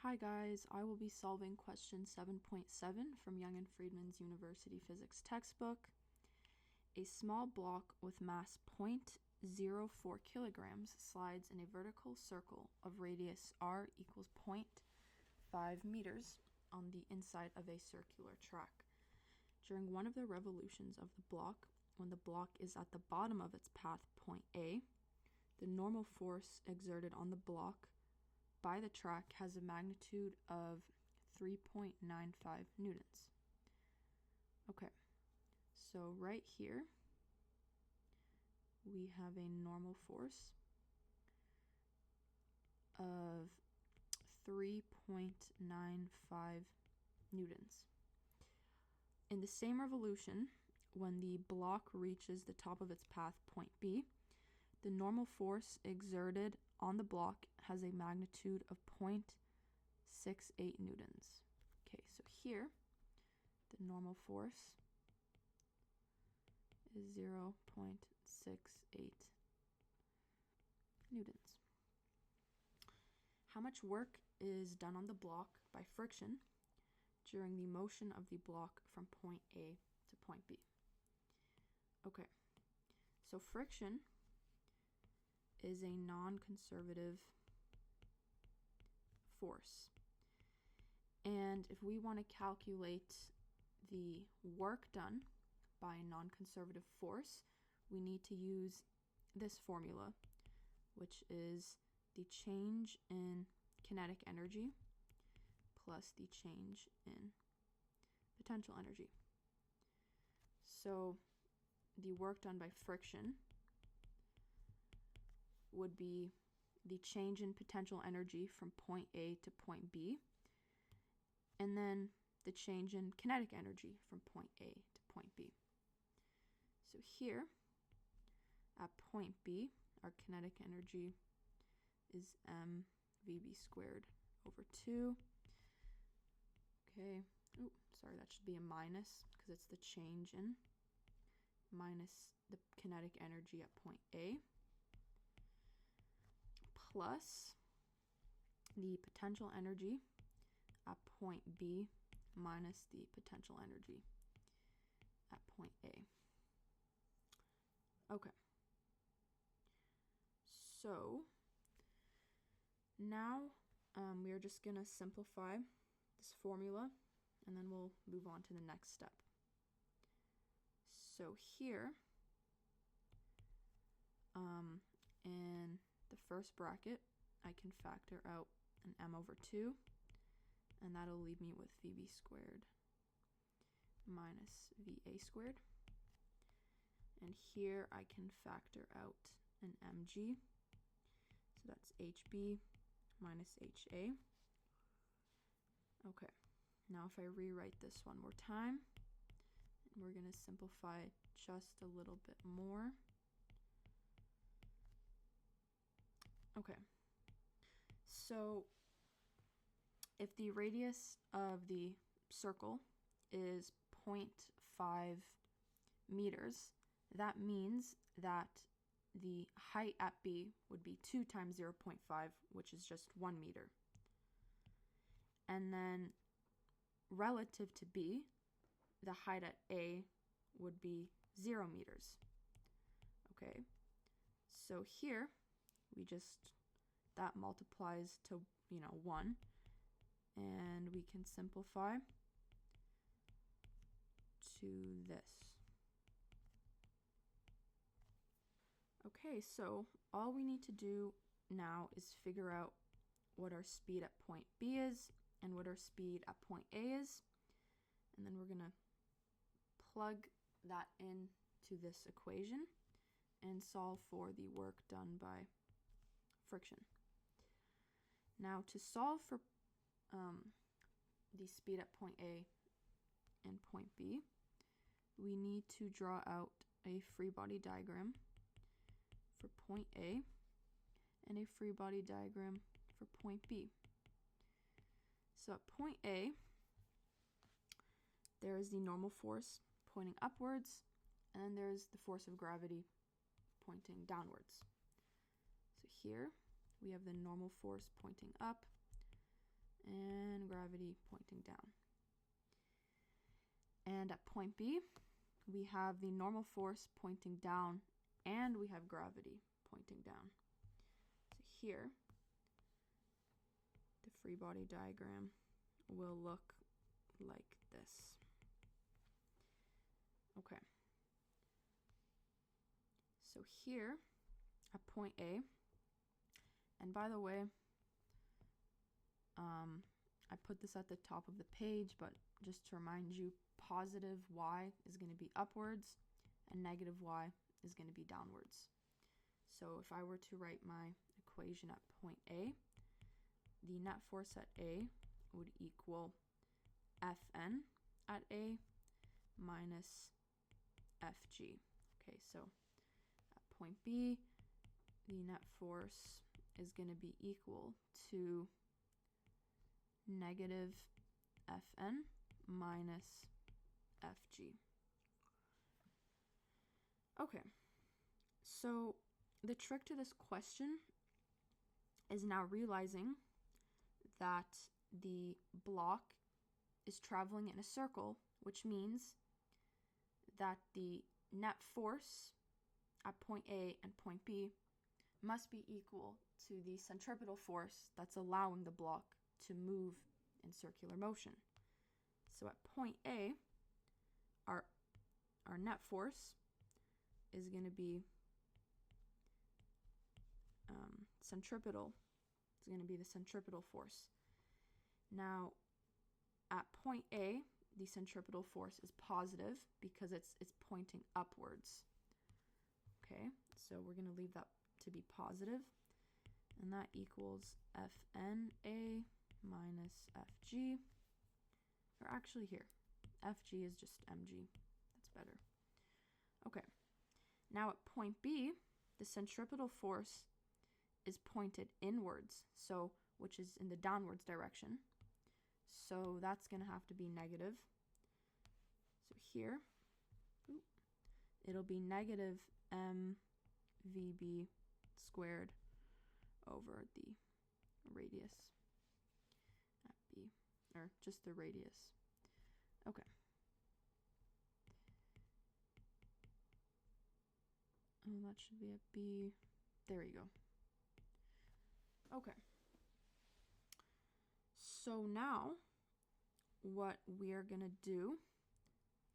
Hi guys, I will be solving question 7.7 from Young and Friedman's University Physics textbook. A small block with mass 0.04 kilograms slides in a vertical circle of radius r equals 0.5 meters on the inside of a circular track. During one of the revolutions of the block, when the block is at the bottom of its path, point A, the normal force exerted on the block by the track has a magnitude of 3.95 newtons. Okay, so right here we have a normal force of 3.95 newtons. In the same revolution, when the block reaches the top of its path, point B, the normal force exerted on the block has a magnitude of 0.68 newtons. Okay, so here, the normal force is 0.68 newtons. How much work is done on the block by friction during the motion of the block from point A to point B? Okay, so friction is a non-conservative force. And if we want to calculate the work done by a non-conservative force, we need to use this formula, which is the change in kinetic energy plus the change in potential energy. So the work done by friction would be the change in potential energy from point A to point B, and then the change in kinetic energy from point A to point B. So here, at point B, our kinetic energy is mvb squared over 2. Okay, sorry, that should be a minus because it's the change in minus the kinetic energy at point A, plus the potential energy at point B minus the potential energy at point A. Okay. So now we are just going to simplify this formula and then we'll move on to the next step. So here, in the first bracket, I can factor out an m over 2, and that'll leave me with vb squared minus va squared. And here I can factor out an mg, so that's hb minus ha. Okay, now if I rewrite this one more time, we're going to simplify it just a little bit more. Okay, so if the radius of the circle is 0.5 meters, that means that the height at B would be 2 times 0.5, which is just 1 meter. And then relative to B, the height at A would be 0 meters. Okay, so here that multiplies to 1, and we can simplify to this. Okay, so all we need to do now is figure out what our speed at point B is and what our speed at point A is, and then we're going to plug that into this equation and solve for the work done by friction. Now to solve for the speed at point A and point B, we need to draw out a free body diagram for point A and a free body diagram for point B. So at point A, there is the normal force pointing upwards, and then there's the force of gravity pointing downwards. So here we have the normal force pointing up, and gravity pointing down. And at point B, we have the normal force pointing down, and we have gravity pointing down. So here, the free body diagram will look like this. Okay. So here, at point A, and by the way, I put this at the top of the page, but just to remind you, positive y is going to be upwards and negative y is going to be downwards. So if I were to write my equation at point A, the net force at A would equal Fn at A minus Fg. Okay, so at point B, the net force is going to be equal to negative Fn minus Fg. Okay, so the trick to this question is now realizing that the block is traveling in a circle, which means that the net force at point A and point B must be equal to the centripetal force that's allowing the block to move in circular motion. So at point A, our net force is going to be centripetal. It's going to be the centripetal force. Now, at point A, the centripetal force is positive because it's pointing upwards. Okay, so we're going to leave that to be positive, and that equals Fna minus Fg, or actually here, Fg is just mg. That's better. Okay, now at point B, the centripetal force is pointed inwards, so which is in the downwards direction. So that's going to have to be negative. So here, it'll be negative mvb squared over the radius at B, or just the radius. Okay. Oh, that should be at B. There you go. Okay. So now what we are going to do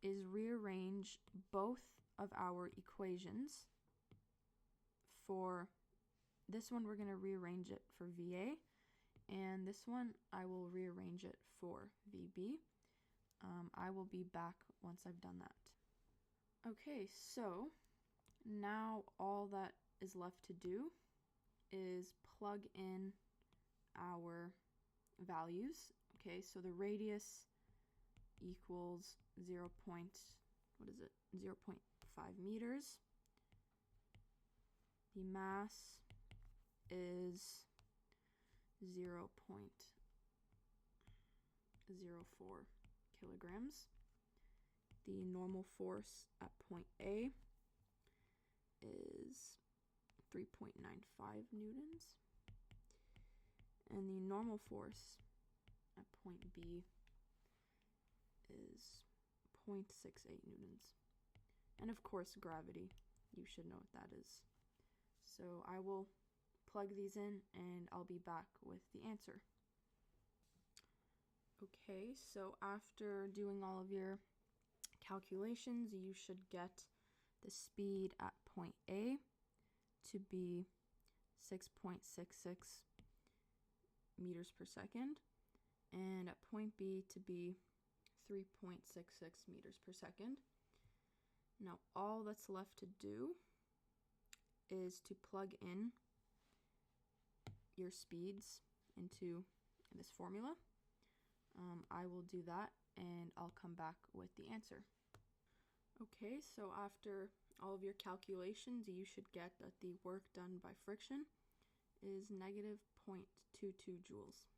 is rearrange both of our equations. For this one, we're going to rearrange it for VA, and this one, I will rearrange it for VB. I will be back once I've done that. Okay, so now all that is left to do is plug in our values. Okay, so the radius equals 0.5 meters. The mass is 0.04 kilograms. The normal force at point A is 3.95 newtons. And the normal force at point B is 0.68 newtons. And of course, gravity. You should know what that is. So I will plug these in and I'll be back with the answer. Okay, so after doing all of your calculations, you should get the speed at point A to be 6.66 meters per second, and at point B to be 3.66 meters per second. Now all that's left to do is to plug in your speeds into this formula. I will do that and I'll come back with the answer. Okay, so after all of your calculations, you should get that the work done by friction is negative 0.22 joules.